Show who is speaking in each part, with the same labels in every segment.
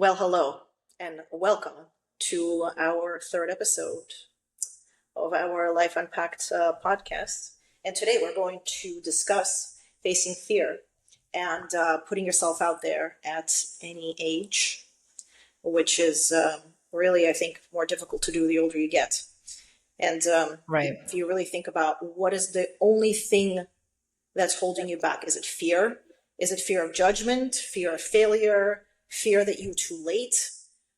Speaker 1: Well, hello and welcome to our third episode of our Life Unpacked podcast. And today we're going to discuss facing fear and putting yourself out there at any age, which is really, I think, more difficult to do the older you get. And
Speaker 2: Right.
Speaker 1: if you really think about what is the only thing that's holding you back, is it fear? Is it fear of judgment, fear of failure, fear that you're too late?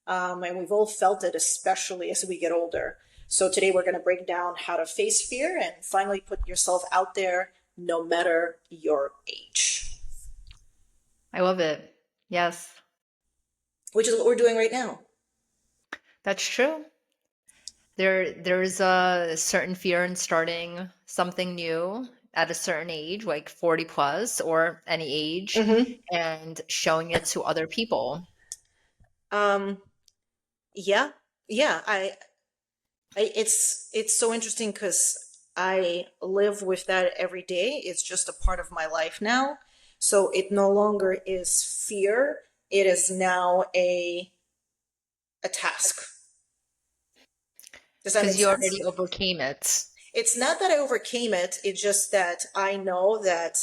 Speaker 1: And we've all felt it, especially as we get older. So today we're going to break down how to face fear and finally put yourself out there no matter your age,
Speaker 2: I love it. Yes,
Speaker 1: which is what we're doing right now.
Speaker 2: that's true. There's a certain fear in starting something new at a certain age, like 40 plus or any age,
Speaker 1: Mm-hmm.
Speaker 2: and showing it to other people.
Speaker 1: Um, yeah, yeah. It's so interesting because I live with that every day. It's just a part of my life now. So it no longer is fear. It is now a task. Does that make
Speaker 2: Because you
Speaker 1: sense?
Speaker 2: already overcame it.
Speaker 1: It's not that I overcame it. It's just that I know that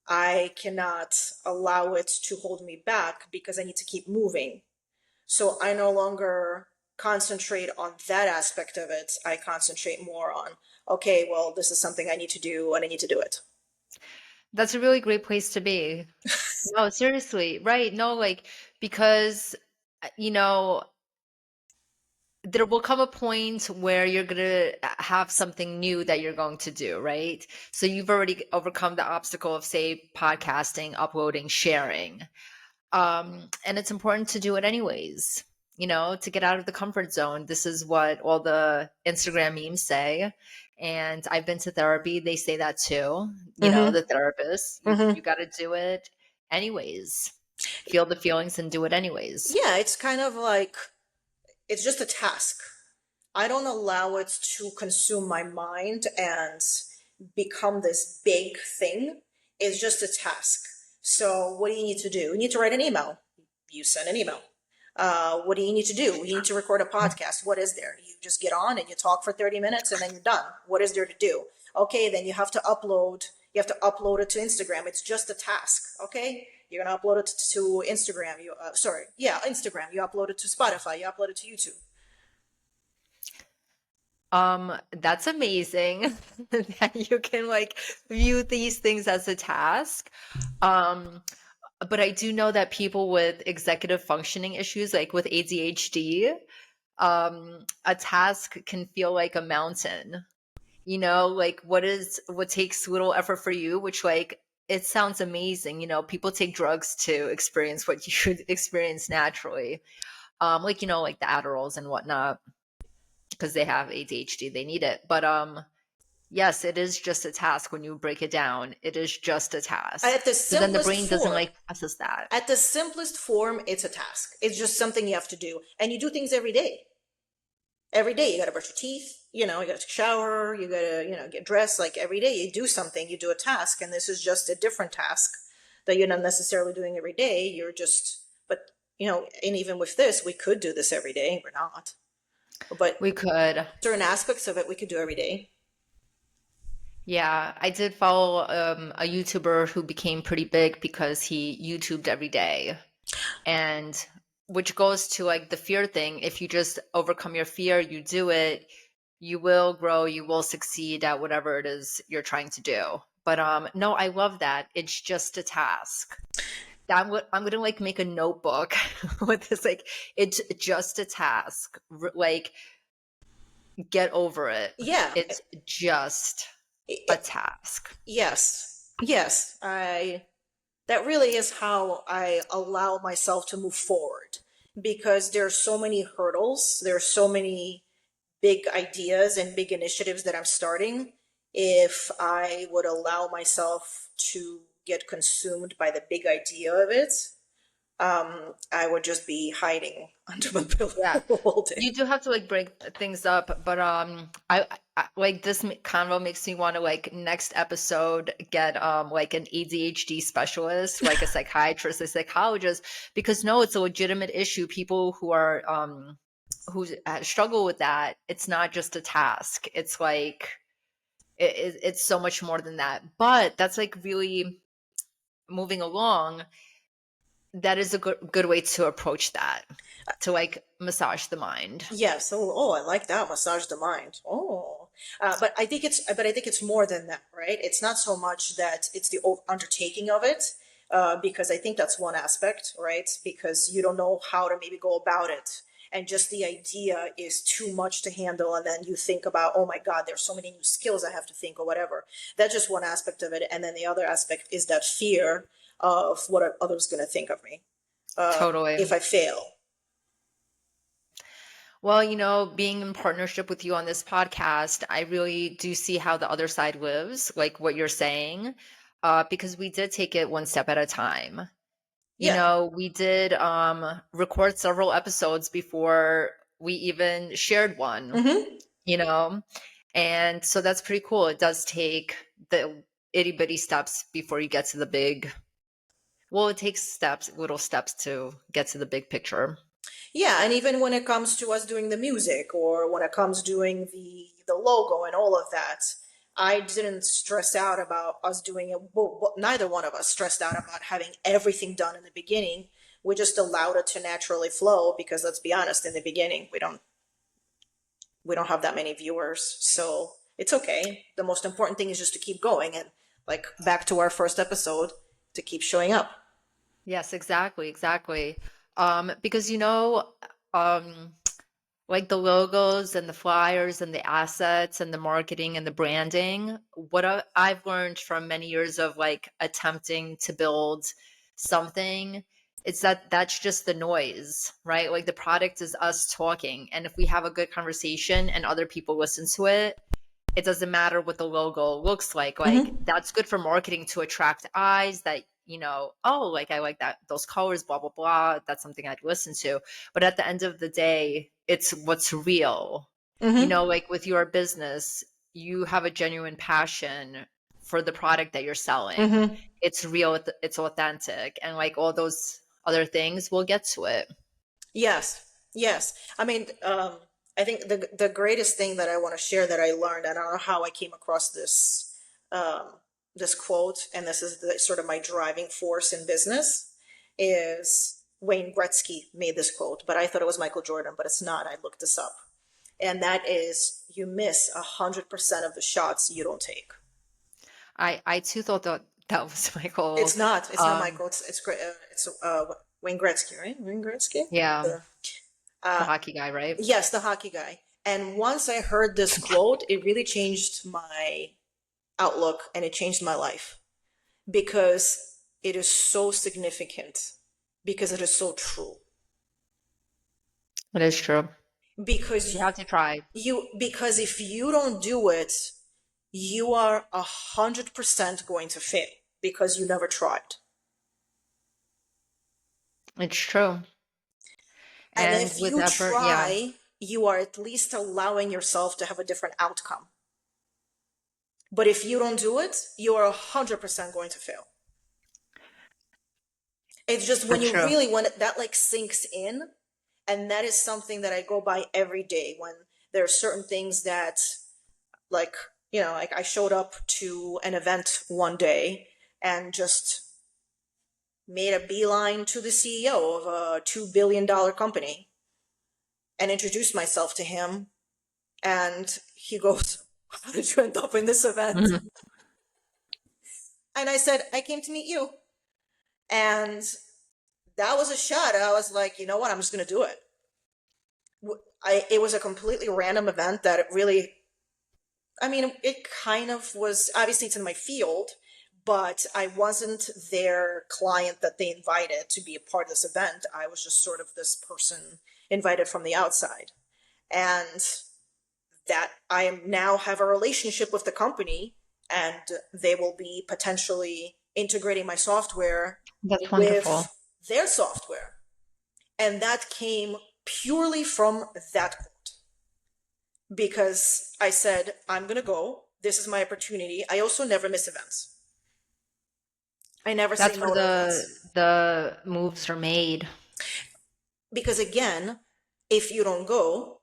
Speaker 1: I cannot allow it to hold me back because I need to keep moving. So I no longer concentrate on that aspect of it. I concentrate more on, okay, well, this is something I need to do and I need to do it.
Speaker 2: That's a really great place to be. No, seriously, right? No, like, because, you know, there will come a point where you're going to have something new that you're going to do, right? So you've already overcome the obstacle of, say, podcasting, uploading, sharing. And it's important to do it anyways, to get out of the comfort zone. This is what all the Instagram memes say. And I've been to therapy. They say that too,
Speaker 1: Mm-hmm.
Speaker 2: the therapist, you
Speaker 1: Mm-hmm.
Speaker 2: got to do it anyways. Feel the feelings and do it anyways.
Speaker 1: Yeah, it's kind of like, it's just a task. I don't allow it to consume my mind and become this big thing. It's just a task. So, what do you need to do? You need to write an email. You send an email. What do you need to do? You need to record a podcast. What is there? You just get on and you talk for 30 minutes and then you're done. What is there to do? Okay, then you have to upload. You have to upload it to Instagram. It's just a task. Okay, you're gonna upload it to Instagram. Instagram. You upload it to Spotify. You upload it to YouTube.
Speaker 2: That's amazing that you can like view these things as a task. Um, but I do know that people with executive functioning issues, like with ADHD, a task can feel like a mountain. Like what takes little effort for you, which like it sounds amazing. People take drugs to experience what you should experience naturally. Like the Adderalls and whatnot, because they have ADHD, they need it. But yes, it is just a task when you break it down. It is just a task.
Speaker 1: At the
Speaker 2: So then the
Speaker 1: simplest
Speaker 2: brain doesn't
Speaker 1: form,
Speaker 2: like process that.
Speaker 1: it's a task. It's just something you have to do. And you do things every day. Every day you gotta brush your teeth, you gotta take a shower, you gotta, get dressed. Like every day you do something, you do a task, and this is just a different task that you're not necessarily doing every day. You're just, but, and even with this, we could do this every day. We're not. But
Speaker 2: We could.
Speaker 1: certain aspects of it we could do every day.
Speaker 2: Yeah, I did follow a YouTuber who became pretty big because he YouTubed every day. And which goes to like the fear thing. If you just overcome your fear, you do it, you will grow, you will succeed at whatever it is you're trying to do. But no, I love that. It's just a task. I'm gonna like make a notebook with this, like it's just a task. Like get over it.
Speaker 1: Yeah.
Speaker 2: It's just a
Speaker 1: It,
Speaker 2: task.
Speaker 1: yes. Yes. That really is how I allow myself to move forward because there are so many hurdles. There are so many big ideas and big initiatives that I'm starting. If I would allow myself to get consumed by the big idea of it, I would just be hiding under my pillow
Speaker 2: Yeah.
Speaker 1: all
Speaker 2: You
Speaker 1: day.
Speaker 2: do have to like break things up, but I like this convo makes me want to like next episode get like an ADHD specialist, like a psychiatrist, a psychologist, because no, it's a legitimate issue. People who are who struggle with that, it's not just a task. It's like it's so much more than that. But that's like really moving along. That is a good way to approach that, to like massage the mind.
Speaker 1: Yes. Oh, I like that. Massage the mind. Oh, but I think it's more than that, right? It's not so much that it's the undertaking of it, because I think that's one aspect, right? Because you don't know how to maybe go about it. And just the idea is too much to handle. And then you think about, oh my God, there's so many new skills I have to think or whatever. That's just one aspect of it. And then the other aspect is that fear of what are others going to think of me if
Speaker 2: Totally.
Speaker 1: I fail.
Speaker 2: Well, being in partnership with you on this podcast, I really do see how the other side lives, like what you're saying, because we did take it one step at a time.
Speaker 1: Yeah.
Speaker 2: We did record several episodes before we even shared one,
Speaker 1: Hmm.
Speaker 2: you know? And so that's pretty cool. It does take the itty bitty steps before you get to the big, well, it takes steps, little steps to get to the big picture.
Speaker 1: Yeah, and even when it comes to us doing the music or when it comes doing the logo and all of that, I didn't stress out about us doing it. Well, neither one of us stressed out about having everything done in the beginning. We just allowed it to naturally flow because let's be honest, in the beginning we don't have that many viewers, so it's okay. The most important thing is just to keep going and like back to our first episode, to keep showing up.
Speaker 2: Yes, exactly, exactly. Because um, like the logos and the flyers and the assets and the marketing and the branding, what I've learned from many years of like attempting to build something, it's that that's just the noise, right? Like the product is us talking, and if we have a good conversation and other people listen to it, it doesn't matter what the logo looks like
Speaker 1: Hmm.
Speaker 2: that's good for marketing to attract eyes that oh, like I like that, those colors, blah blah blah, that's something I'd listen to. But at the end of the day, it's what's real.
Speaker 1: Hmm.
Speaker 2: Like with your business, you have a genuine passion for the product that you're selling.
Speaker 1: Hmm.
Speaker 2: It's real, it's authentic, and like all those other things, we'll get to it.
Speaker 1: Yes, yes. I mean, I think the greatest thing that I want to share that I learned, I don't know how I came across this quote, and this is the sort of my driving force in business, is Wayne Gretzky made this quote, but I thought it was Michael Jordan, but it's not. I looked this up, and that is, you miss 100% of the shots you don't take.
Speaker 2: I too thought that that was
Speaker 1: It's
Speaker 2: Michael.
Speaker 1: not. It's not
Speaker 2: um
Speaker 1: Michael. It's great. It's Wayne Gretzky, right? Wayne Gretzky.
Speaker 2: yeah,
Speaker 1: The
Speaker 2: the
Speaker 1: uh,
Speaker 2: hockey guy, right?
Speaker 1: Yes, the hockey guy. And once I heard this quote, it really changed my outlook and it changed my life because it is so significant, because it is so true.
Speaker 2: It is true.
Speaker 1: Because
Speaker 2: You have to try.
Speaker 1: because if you don't do it, you are 100% going to fail because you never tried.
Speaker 2: It's true.
Speaker 1: And
Speaker 2: And
Speaker 1: if
Speaker 2: with
Speaker 1: you
Speaker 2: effort, yeah.
Speaker 1: try, you are at least allowing yourself to have a different outcome. But if you don't do it, you are 100% going to fail. It's just
Speaker 2: For
Speaker 1: when you
Speaker 2: true.
Speaker 1: really when that like sinks in, and that is something that I go by every day when there are certain things that like like I showed up to an event one day and just made a beeline to the CEO of a $2 billion company and introduced myself to him, and he goes, "How did you end up in this event?"
Speaker 2: Mhm.
Speaker 1: And I said, "I came to meet you." And that was a shot. I was like, you know what? I'm just going to do it. It was a completely random event that it really, I mean, it kind of was, obviously it's in my field, but I wasn't their client that they invited to be a part of this event. I was just sort of this person invited from the outside. And that I now have a relationship with the company, and they will be potentially integrating my software
Speaker 2: That's
Speaker 1: with
Speaker 2: wonderful.
Speaker 1: their software. And that came purely from that quote. Because I said, I'm going to go. This is my opportunity. I also never miss events. I never say
Speaker 2: That's where
Speaker 1: no to events.
Speaker 2: the moves are made.
Speaker 1: Because again, if you don't go,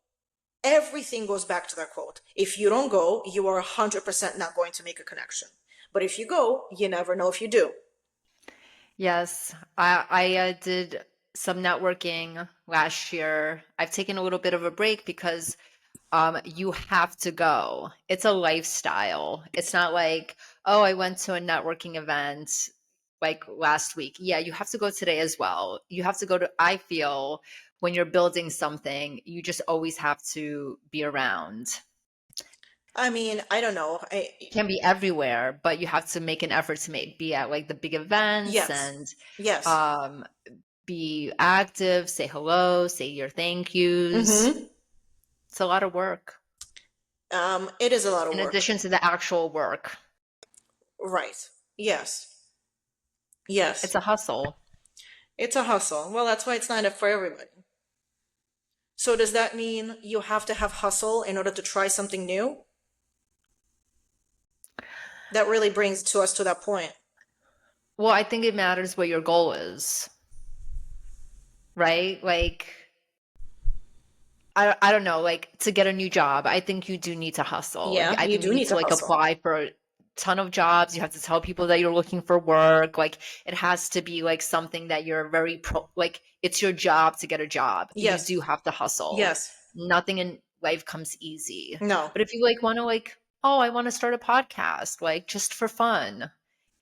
Speaker 1: everything goes back to that quote. If you don't go, you are 100% not going to make a connection. But if you go, you never know if you do.
Speaker 2: Yes, I did some networking last year. I've taken a little bit of a break because you have to go. It's a lifestyle. It's not like, oh, I went to a networking event like last week. Yeah, you have to go today as well. You have to go to, I feel when you're building something, you just always have to be around.
Speaker 1: I mean, I don't know.
Speaker 2: Can be everywhere, but you have to make an effort to be at like the big events
Speaker 1: Yes.
Speaker 2: and
Speaker 1: Yes.
Speaker 2: um, be active, say hello, say your thank yous.
Speaker 1: Mm-hmm.
Speaker 2: It's a lot of work
Speaker 1: It is a lot of
Speaker 2: in
Speaker 1: work.
Speaker 2: addition to the actual work.
Speaker 1: Right. Yes.
Speaker 2: It's
Speaker 1: Yes.
Speaker 2: a hustle.
Speaker 1: It's a hustle. Well, that's why it's not for everybody. So does that mean you have to have hustle in order to try something new? That really brings to us to that point.
Speaker 2: Well, I think it matters what your goal is, right? Like, I don't know, like to get a new job, I think you do need to hustle.
Speaker 1: Yeah,
Speaker 2: I
Speaker 1: you
Speaker 2: think you
Speaker 1: do
Speaker 2: need
Speaker 1: need
Speaker 2: to
Speaker 1: to
Speaker 2: like
Speaker 1: hustle.
Speaker 2: apply for a ton of jobs. You have to tell people that you're looking for work. Like it has to be like something that you're very like it's your job to get a job. You
Speaker 1: Yes.
Speaker 2: do have to hustle.
Speaker 1: Yes.
Speaker 2: Nothing in life comes easy.
Speaker 1: No.
Speaker 2: But if you like want to like, oh, I want to start a podcast, like just for fun,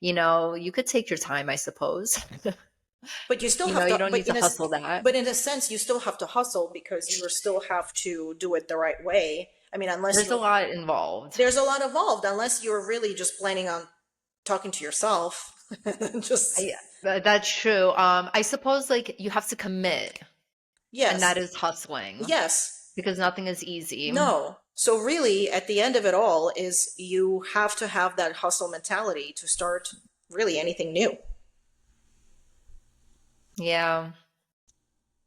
Speaker 2: you could take your time, I suppose.
Speaker 1: But you still have
Speaker 2: You
Speaker 1: to,
Speaker 2: don't need to hustle that.
Speaker 1: but in a sense, you still have to hustle because you still have to do it the right way. I mean, unless
Speaker 2: There's a
Speaker 1: you're,
Speaker 2: lot involved.
Speaker 1: there's a lot involved, unless you're really just planning on talking to yourself. Just,
Speaker 2: That's true. I suppose like you have to commit, and that
Speaker 1: yes,
Speaker 2: is hustling
Speaker 1: yes,
Speaker 2: because nothing is easy.
Speaker 1: no. So really, at the end of it all, is you have to have that hustle mentality to start really anything new,
Speaker 2: Yeah.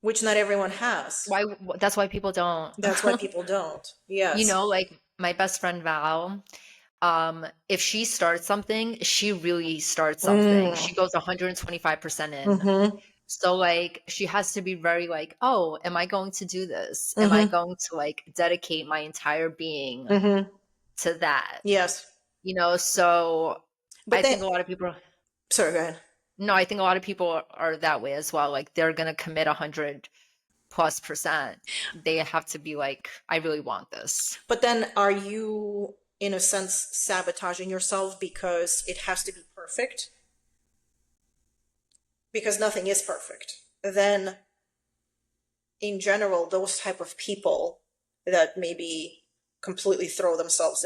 Speaker 1: which not everyone has.
Speaker 2: Why that's why people don't.
Speaker 1: That's why people don't. Yes.
Speaker 2: Like my best friend Val, if she starts something, she really starts something.
Speaker 1: Mm.
Speaker 2: She goes 125% in.
Speaker 1: Mm-hmm.
Speaker 2: So like she has to be very like, oh, am I going to do this? Am I
Speaker 1: Mm-hmm.
Speaker 2: going to like dedicate my entire being
Speaker 1: Mm-hmm.
Speaker 2: to that?
Speaker 1: Yes.
Speaker 2: So
Speaker 1: But
Speaker 2: I
Speaker 1: then,
Speaker 2: think a lot of people
Speaker 1: sorry, go ahead.
Speaker 2: no, I think a lot of people are that way as well. Like they're gonna commit 100+%. They have to be like, I really want this.
Speaker 1: But then are you, in a sense, sabotaging yourself because it has to be perfect? Because nothing is perfect. Then, in general, those type of people that maybe completely throw themselves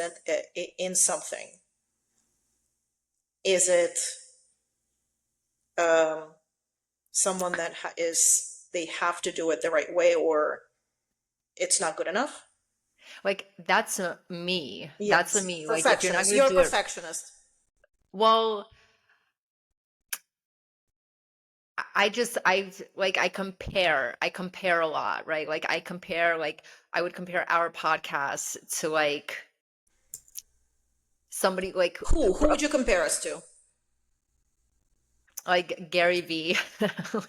Speaker 1: in something, is it um, someone that is they have to do it the right way, or it's not good enough?
Speaker 2: Like that's me. That's a
Speaker 1: Yes,
Speaker 2: me. Like if you're not
Speaker 1: perfectionist.
Speaker 2: gonna
Speaker 1: You're a
Speaker 2: do it,
Speaker 1: perfectionist.
Speaker 2: well, I compare a lot, right? Like I would compare our podcast to like somebody
Speaker 1: Who would you compare us to?
Speaker 2: like Gary V,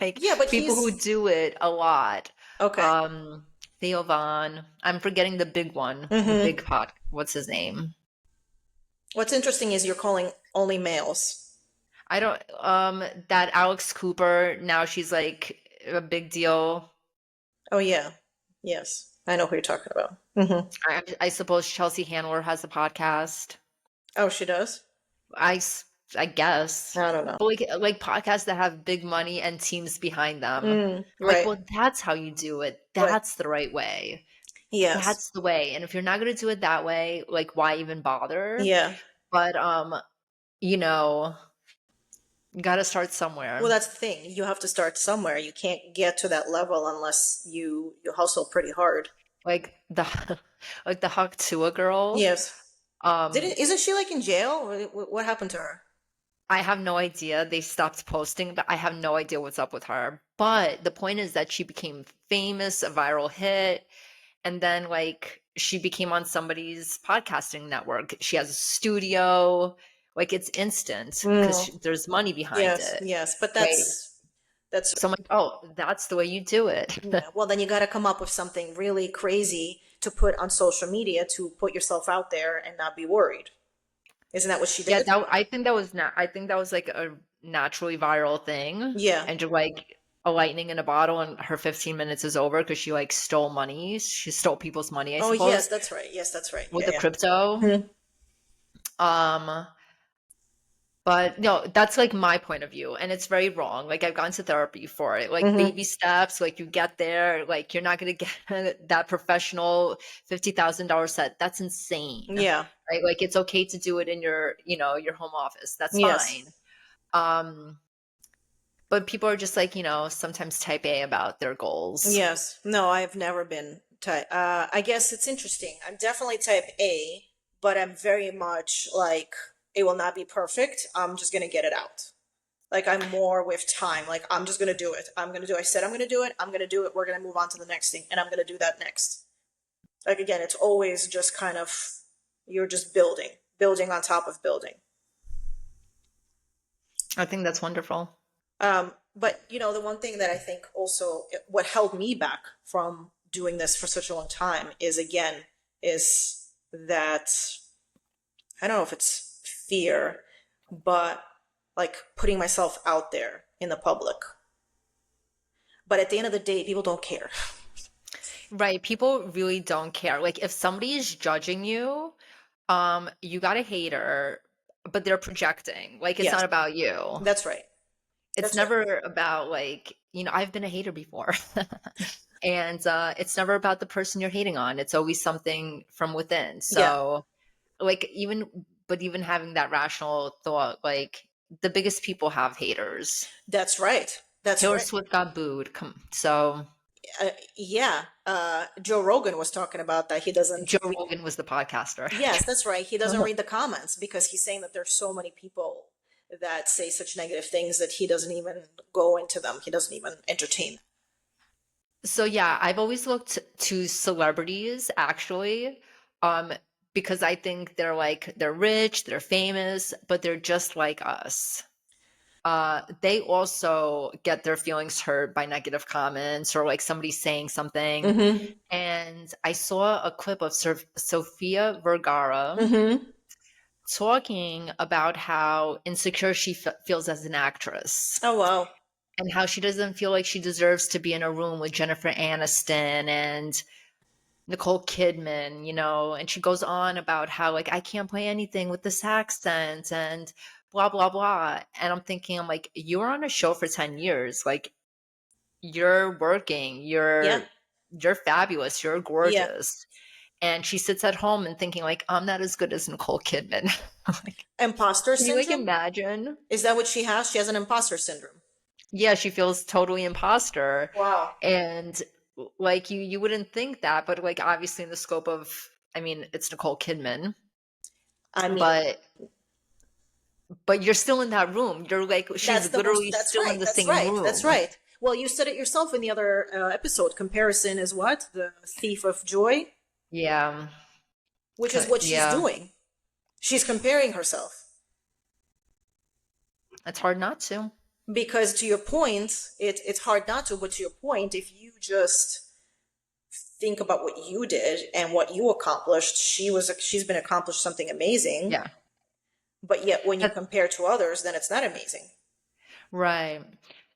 Speaker 2: like
Speaker 1: Yeah, but
Speaker 2: people who
Speaker 1: he's
Speaker 2: do it a lot.
Speaker 1: okay.
Speaker 2: Um, Theo Vaughn. I'm forgetting the big one, the
Speaker 1: Hmm.
Speaker 2: big pot. What's his name?
Speaker 1: What's interesting is you're calling only males.
Speaker 2: I don't. That Alex Cooper. Now she's like a big deal.
Speaker 1: Oh yeah, yes, I know who you're talking about. Hmm.
Speaker 2: I suppose Chelsea Handler has a podcast.
Speaker 1: Oh, she does.
Speaker 2: I s- I guess,
Speaker 1: I don't know.
Speaker 2: but like podcasts that have big money and teams behind them.
Speaker 1: Mm,
Speaker 2: I'm like,
Speaker 1: right,
Speaker 2: well, that's how you do it.
Speaker 1: right.
Speaker 2: That's the right way.
Speaker 1: Yes.
Speaker 2: That's the way. And if you're not going to do it that way, like why even bother?
Speaker 1: Yeah.
Speaker 2: But you know, you got to start
Speaker 1: Well,
Speaker 2: somewhere.
Speaker 1: that's the thing. You have to start somewhere. You can't get to that level unless you hustle pretty hard.
Speaker 2: Like the like the Huck Tua girl.
Speaker 1: Yes.
Speaker 2: Um
Speaker 1: Isn't she like in jail? What happened to her?
Speaker 2: I have no idea. They stopped posting, but I have no idea what's up with her. But the point is that she became famous, a viral hit, and then like she became on somebody's podcasting network. She has a studio. Like it's instant because
Speaker 1: Mm,
Speaker 2: there's money behind
Speaker 1: yes,
Speaker 2: it,
Speaker 1: yes, but
Speaker 2: right?
Speaker 1: that's
Speaker 2: So I'm like, oh, that's the way you do it.
Speaker 1: yeah. Well, then you got to come up with something really crazy to put on social media to put yourself out there and not be worried. Isn't that what she
Speaker 2: Yeah,
Speaker 1: did?
Speaker 2: that I think that was not. I think that was like a naturally viral thing,
Speaker 1: Yeah.
Speaker 2: and just like a lightning in a bottle, and her 15 minutes is over because she like stole money. She stole people's money, I
Speaker 1: Oh, yes,
Speaker 2: suppose,
Speaker 1: that's right. Yes, that's right.
Speaker 2: with
Speaker 1: Yeah,
Speaker 2: the
Speaker 1: yeah.
Speaker 2: crypto.
Speaker 1: Mhm.
Speaker 2: Um, but no, that's like my point of view, and it's very wrong. Like I've gone to therapy for it. Like
Speaker 1: Mhm.
Speaker 2: baby steps, like you get there, like you're not gonna get that professional $50,000 set. That's insane,
Speaker 1: Yeah.
Speaker 2: right? Like it's okay to do it in your, your home office. That's
Speaker 1: Yes.
Speaker 2: fine. Um, but people are just like, sometimes type A about their goals.
Speaker 1: Yes. No, I've never been type. I guess it's interesting. I'm definitely type A, but I'm very much like it will not be perfect. I'm just gonna get it out. Like I'm more with time. Like I'm just gonna do it. I'm gonna do. I said I'm gonna do it. I'm gonna do it. We're gonna move on to the next thing, and I'm gonna do that next. Like again, it's always just kind of you're just building, building on top of building.
Speaker 2: I think that's wonderful.
Speaker 1: But the one thing that I think also what held me back from doing this for such a long time is again is that I don't know if it's fear, but like putting myself out there in the public. But at the end of the day, people don't care.
Speaker 2: Right. People really don't care. Like if somebody is judging you, you got a hater, but they're projecting. Like it's
Speaker 1: Yes,
Speaker 2: not about you.
Speaker 1: that's right.
Speaker 2: It's
Speaker 1: That's right.
Speaker 2: never about like, I've been a hater before. And it's never about the person you're hating on. It's always something from within.
Speaker 1: Yeah,
Speaker 2: So like even having that rational thought, like the biggest people have haters.
Speaker 1: that's right. That's
Speaker 2: Taylor
Speaker 1: right.
Speaker 2: Swift got booed. So
Speaker 1: Yeah, Joe Rogan was talking about that. He doesn't.
Speaker 2: Joe Rogan was the podcaster.
Speaker 1: Yes, that's right. He doesn't read the comments because he's saying that there's so many people that say such negative things that he doesn't even go into them. He doesn't even entertain.
Speaker 2: So yeah, I've always looked to celebrities actually, um, because I think they're rich, they're famous, but they're just like us. They also get their feelings hurt by negative comments or like somebody saying something.
Speaker 1: Mm-hmm.
Speaker 2: And I saw a clip of Sofia Vergara
Speaker 1: Mm-hmm.
Speaker 2: talking about how insecure she feels as an actress
Speaker 1: Oh wow.
Speaker 2: and how she doesn't feel like she deserves to be in a room with Jennifer Aniston and Nicole Kidman, and she goes on about how like I can't play anything with this accent and blah blah blah. And I'm like, you were on a show for 10 years. Like you're working,
Speaker 1: Yeah.
Speaker 2: you're fabulous, you're
Speaker 1: Yeah.
Speaker 2: gorgeous. And she sits at home and thinking like, I'm not as good as Nicole Kidman. Like,
Speaker 1: Imposter
Speaker 2: can you like
Speaker 1: syndrome?
Speaker 2: imagine?
Speaker 1: Is that what she has? She has an imposter syndrome.
Speaker 2: Yeah, she feels totally imposter.
Speaker 1: Wow.
Speaker 2: And like you wouldn't think that, but like obviously in the scope of, I mean, it's Nicole Kidman,
Speaker 1: I mean,
Speaker 2: but you're still in that room. You're like she's
Speaker 1: that's the most.
Speaker 2: literally
Speaker 1: That's
Speaker 2: still in
Speaker 1: right.
Speaker 2: the
Speaker 1: That's
Speaker 2: same
Speaker 1: right. That's
Speaker 2: room.
Speaker 1: right. Well, you said it yourself in the other episode. Comparison is what? The thief of joy,
Speaker 2: Yeah.
Speaker 1: which is what she's
Speaker 2: Yeah.
Speaker 1: doing. She's comparing herself.
Speaker 2: It's hard not to.
Speaker 1: Because to your point, it's hard not to, but to your point, if you just think about what you did and what you accomplished, she's been accomplished something amazing.
Speaker 2: Yeah.
Speaker 1: But yet when you
Speaker 2: That-
Speaker 1: compare to others, then it's not amazing.
Speaker 2: right.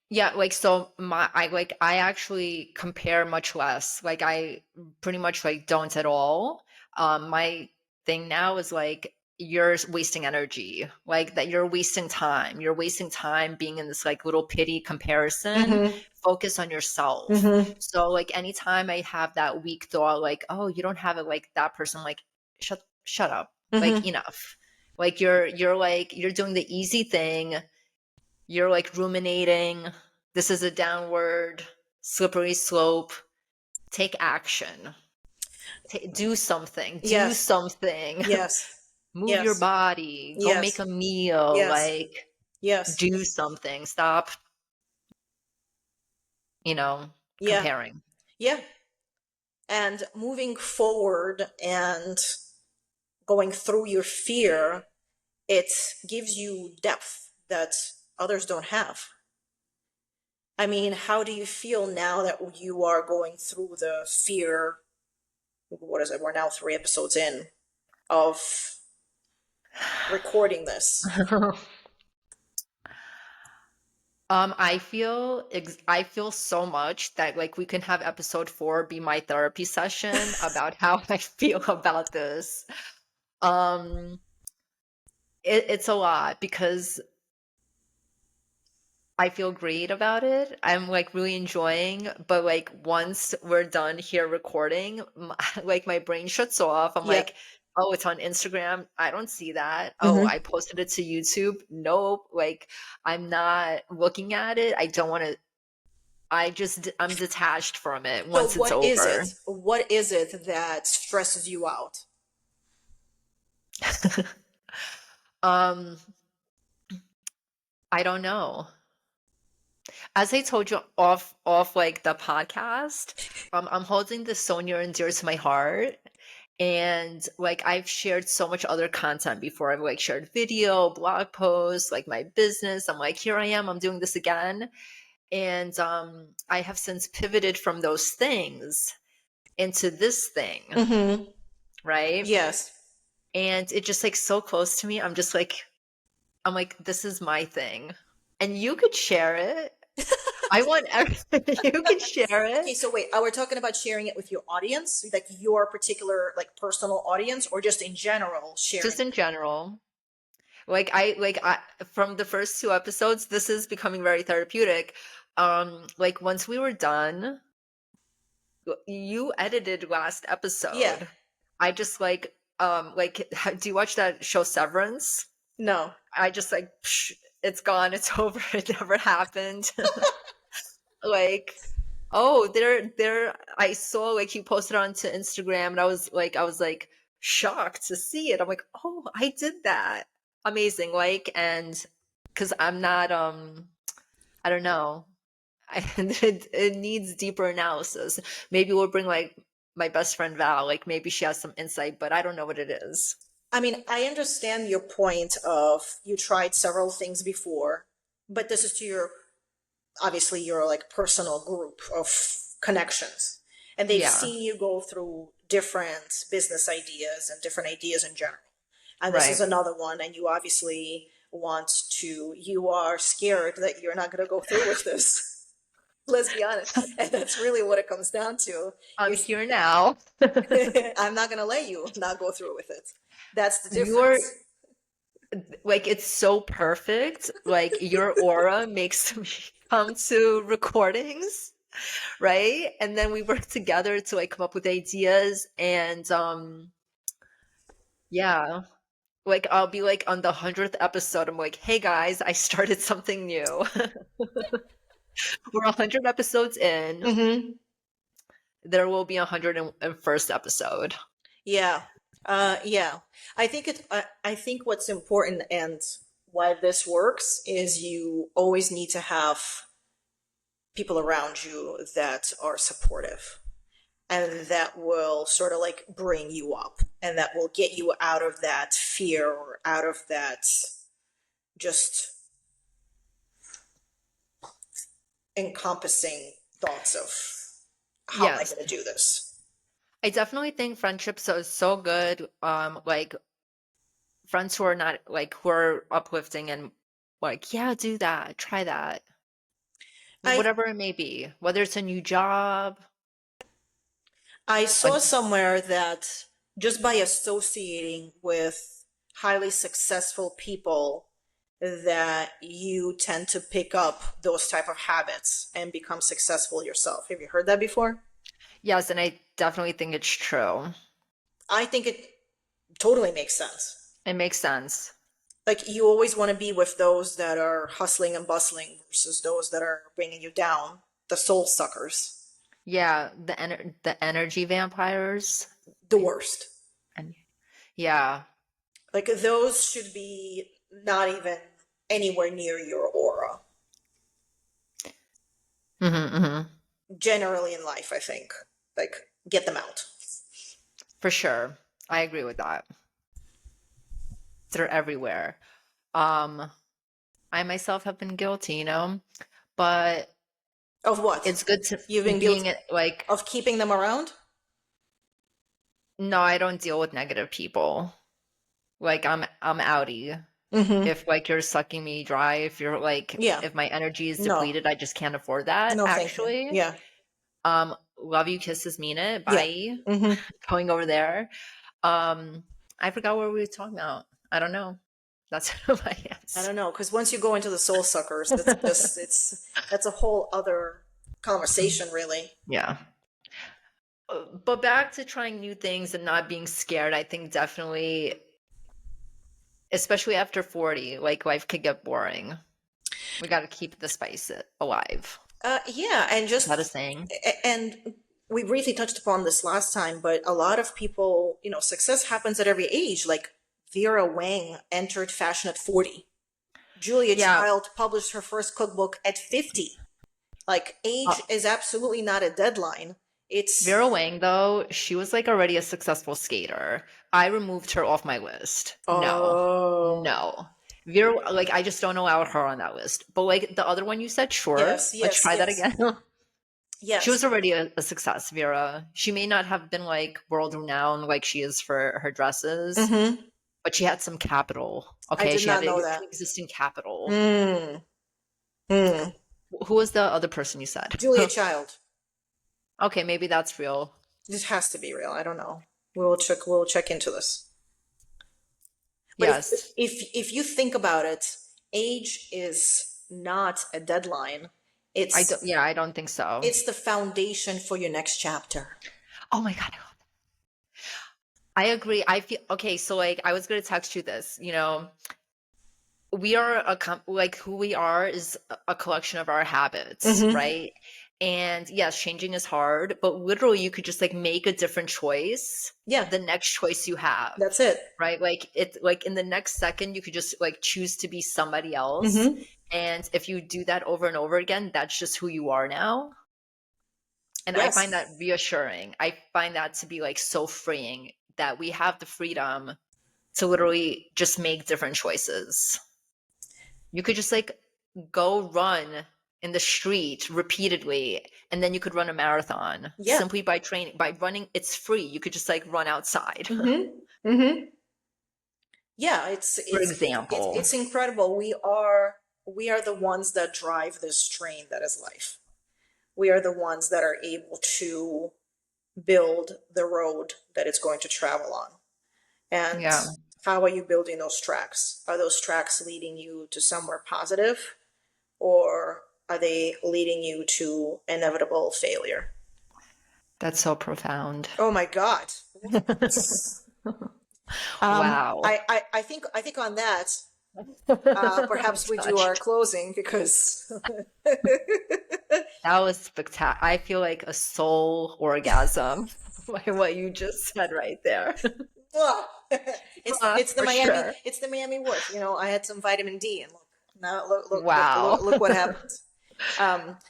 Speaker 2: Yeah, like so I actually compare much less. Like I pretty much like don't at all. My thing now is like you're wasting energy. Like that you're wasting time. You're wasting time being in this like little pity comparison.
Speaker 1: Mm-hmm.
Speaker 2: Focus on yourself.
Speaker 1: Mm-hmm.
Speaker 2: So like anytime I have that weak thought like, "Oh, you don't have it like that person," like shut up. Like
Speaker 1: Mm-hmm.
Speaker 2: enough. Like you're doing the easy thing, you're like ruminating. This is a downward, slippery slope. Take action. Do something. Do
Speaker 1: Yes.
Speaker 2: something.
Speaker 1: Yes.
Speaker 2: Move your
Speaker 1: Yes.
Speaker 2: body. Go make
Speaker 1: Yes.
Speaker 2: a meal.
Speaker 1: Yes.
Speaker 2: Like,
Speaker 1: Yes.
Speaker 2: Do something. Stop, you know,
Speaker 1: Yeah.
Speaker 2: comparing.
Speaker 1: Yeah. And moving forward and going through your fear, it gives you depth that others don't have. I mean, how do you feel now that you are going through the fear? What is it? We're now 3 episodes in of recording this.
Speaker 2: I feel so much that like we can have episode 4 be my therapy session about how I feel about this. Um, it's a lot because I feel great about it. I'm like really enjoying, but like once we're done here recording, like my brain shuts off. I'm
Speaker 1: Yeah.
Speaker 2: like, oh, it's on Instagram. I don't see that. Oh,
Speaker 1: Mm-hmm.
Speaker 2: I posted it to YouTube. Nope. Like I'm not looking at it. I don't want to. I'm detached from it
Speaker 1: So
Speaker 2: once it's
Speaker 1: what is
Speaker 2: over.
Speaker 1: it? What is it that stresses you out?
Speaker 2: um, I don't know. As I told you off like the podcast, I'm holding this so near and dear to my heart. And like I've shared so much other content before. I've like shared video, blog posts, like my business. I'm like, here I am, I'm doing this again. And I have since pivoted from those things into this thing,
Speaker 1: Mm-hmm.
Speaker 2: right?
Speaker 1: Yes.
Speaker 2: And it just like so close to me. I'm like, this is my thing. And you could share it. I want everything. You can share
Speaker 1: Okay,
Speaker 2: it.
Speaker 1: so wait, we're talking about sharing it with your audience, like your particular like personal audience, or just in general sharing
Speaker 2: Just in
Speaker 1: it?
Speaker 2: general. Like I from the first 2 episodes, this is becoming very therapeutic. Like once we were done, you edited last
Speaker 1: Yeah.
Speaker 2: episode. I just like do you watch that show Severance?
Speaker 1: No.
Speaker 2: I just like psh, it's gone, it's over, it never happened. Like oh, there I saw like you posted onto Instagram and I was like shocked to see it. I'm like, "Oh, I did that." Amazing. Like and cuz I'm not I don't know. It needs deeper analysis. Maybe we'll bring like my best friend Val, like maybe she has some insight, but I don't know what it is.
Speaker 1: I mean, I understand your point of you tried several things before, but this is to your obviously your like personal group of connections. And they've
Speaker 2: Yeah,
Speaker 1: seen you go through different business ideas and different ideas in general. And this is
Speaker 2: right.
Speaker 1: another one, and you obviously you are scared that you're not going to go through with this. Let's be honest. And that's really what it comes down to.
Speaker 2: I'm
Speaker 1: You,
Speaker 2: here now.
Speaker 1: I'm not going to let you not go through with it. That's the
Speaker 2: You're
Speaker 1: difference.
Speaker 2: like it's so perfect. Like your aura makes me come to recordings, right? And then we work together to like come up with ideas and yeah. Like I'll be like on the 100th episode, I'm like, hey guys, I started something new. We're 100 episodes in.
Speaker 1: Mm-hmm.
Speaker 2: There will be 101st episode.
Speaker 1: Yeah. Yeah. I think what's important and why this works is you always need to have people around you that are supportive and that will sort of like bring you up and that will get you out of that fear or out of that just encompassing thoughts of how am I
Speaker 2: Yes.
Speaker 1: going to do this?
Speaker 2: I definitely think friendships are so good. Like friends who are not like who are uplifting and like, yeah, do that, try that.
Speaker 1: I
Speaker 2: Whatever it may be, whether it's a new job,
Speaker 1: I
Speaker 2: a
Speaker 1: saw somewhere that just by associating with highly successful people that you tend to pick up those type of habits and become successful yourself. Have you heard that before?
Speaker 2: yes, and I definitely think it's true.
Speaker 1: I think it totally makes sense.
Speaker 2: It makes sense.
Speaker 1: Like you always want to be with those that are hustling and bustling versus those that are bringing you down, the soul suckers,
Speaker 2: Yeah, the energy vampires.
Speaker 1: the worst.
Speaker 2: And yeah,
Speaker 1: Like those should be not even anywhere near your aura.
Speaker 2: Hmm.
Speaker 1: Generally in life, I think. Like, get them out.
Speaker 2: For sure. I agree with that. They're everywhere. Um, I myself have been guilty, but
Speaker 1: Of what?
Speaker 2: it's good to
Speaker 1: You've been guilty
Speaker 2: being like,
Speaker 1: of keeping them around?
Speaker 2: no, I don't deal with negative people. Like I'm outie.
Speaker 1: Mm-hmm.
Speaker 2: If like you're sucking me dry, if you're like
Speaker 1: Yeah.
Speaker 2: if my energy is
Speaker 1: No.
Speaker 2: depleted, I just can't afford that
Speaker 1: No, thank you.
Speaker 2: actually.
Speaker 1: Yeah.
Speaker 2: Love you, kisses, mean it.
Speaker 1: Yeah.
Speaker 2: Bye.
Speaker 1: Mm-hmm.
Speaker 2: Going over there. Um, I forgot what we were talking about. I don't know. That's my
Speaker 1: I
Speaker 2: answer.
Speaker 1: don't know, because once you go into the soul suckers, that's just that's a whole other conversation, really.
Speaker 2: Yeah. But back to trying new things and not being scared, I think definitely, especially after 40, like life could get boring. We got to keep the spice alive.
Speaker 1: Yeah, and
Speaker 2: Is that a
Speaker 1: just
Speaker 2: saying?
Speaker 1: and we briefly touched upon this last time, but a lot of people, success happens at every age. Like Vera Wang entered fashion at 40. Julia
Speaker 2: Yeah.
Speaker 1: Child published her first cookbook at 50. Like
Speaker 2: Uh,
Speaker 1: age is absolutely not a deadline. It's
Speaker 2: Vera Wang, though, she was like already a successful skater. I removed her off my list. No,
Speaker 1: oh
Speaker 2: no. Vera, like, I just don't allow her on that list. But like the other one you said, sure,
Speaker 1: yes,
Speaker 2: let's
Speaker 1: yes,
Speaker 2: try that
Speaker 1: yes,
Speaker 2: again. She
Speaker 1: yes.
Speaker 2: was already a success, Vera. She may not have been like world renowned like she is for her dresses,
Speaker 1: Mm-hmm.
Speaker 2: but she had some capital.
Speaker 1: I
Speaker 2: Okay,
Speaker 1: did
Speaker 2: she had
Speaker 1: not
Speaker 2: a
Speaker 1: know that.
Speaker 2: pre-existing capital.
Speaker 1: Mm. Mm.
Speaker 2: Who was the other person you said?
Speaker 1: Julia Child.
Speaker 2: Okay, maybe that's real.
Speaker 1: This has to be real. I don't know. We'll check into this. But if
Speaker 2: Yes.
Speaker 1: if you think about it, age is not a deadline. It's
Speaker 2: I don't think so.
Speaker 1: it's the foundation for your next chapter.
Speaker 2: Oh my God. I agree. I feel okay. So like I was gonna text you this, we are like who we are is a collection of our habits,
Speaker 1: Mm-hmm.
Speaker 2: right? And yes, changing is hard, but literally you could just like make a different choice
Speaker 1: Yeah,
Speaker 2: the next choice you have,
Speaker 1: that's it.
Speaker 2: right? Like it's like in the next second you could just like choose to be somebody else.
Speaker 1: Mm-hmm.
Speaker 2: And if you do that over and over again, that's just who you are now. And I find that
Speaker 1: Yes.
Speaker 2: reassuring. I find that to be like so freeing that we have the freedom to literally just make different choices. You could just like go run in the street repeatedly, and then you could run a marathon
Speaker 1: Yeah.
Speaker 2: simply by training, by running. It's free. You could just like run outside,
Speaker 1: Mm-hmm. Mm-hmm. Yeah, it's
Speaker 2: for
Speaker 1: it's it's it's
Speaker 2: example.
Speaker 1: it's incredible. We are the ones that drive this train that is life. We are the ones that are able to build the road that it's going to travel on. And
Speaker 2: Yeah,
Speaker 1: how are you building those tracks? Are those tracks leading you to somewhere positive, or are they leading you to inevitable failure?
Speaker 2: that's so profound.
Speaker 1: Oh my God.
Speaker 2: Wow.
Speaker 1: I think on that,
Speaker 2: I'm
Speaker 1: perhaps we do our
Speaker 2: touched.
Speaker 1: closing because
Speaker 2: That was spectacular. I feel like a soul orgasm by what you just said right there.
Speaker 1: it's the
Speaker 2: For
Speaker 1: Miami
Speaker 2: sure.
Speaker 1: it's the Miami Woods. I had some vitamin D, and look now,
Speaker 2: Wow.
Speaker 1: look what happened.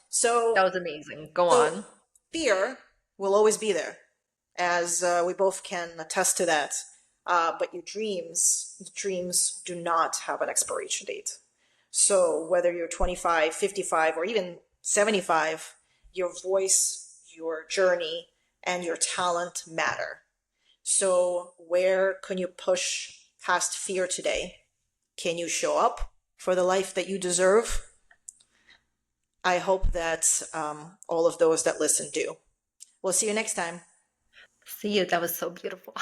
Speaker 1: So
Speaker 2: That was amazing. Go
Speaker 1: so
Speaker 2: on.
Speaker 1: fear will always be there, as we both can attest to that. But your dreams do not have an expiration date. So whether you're 25, 55, or even 75, your voice, your journey, and your talent matter. So where can you push past fear today? Can you show up for the life that you deserve? I hope that all of those that listen do. We'll see you next time.
Speaker 2: See you. That was so beautiful.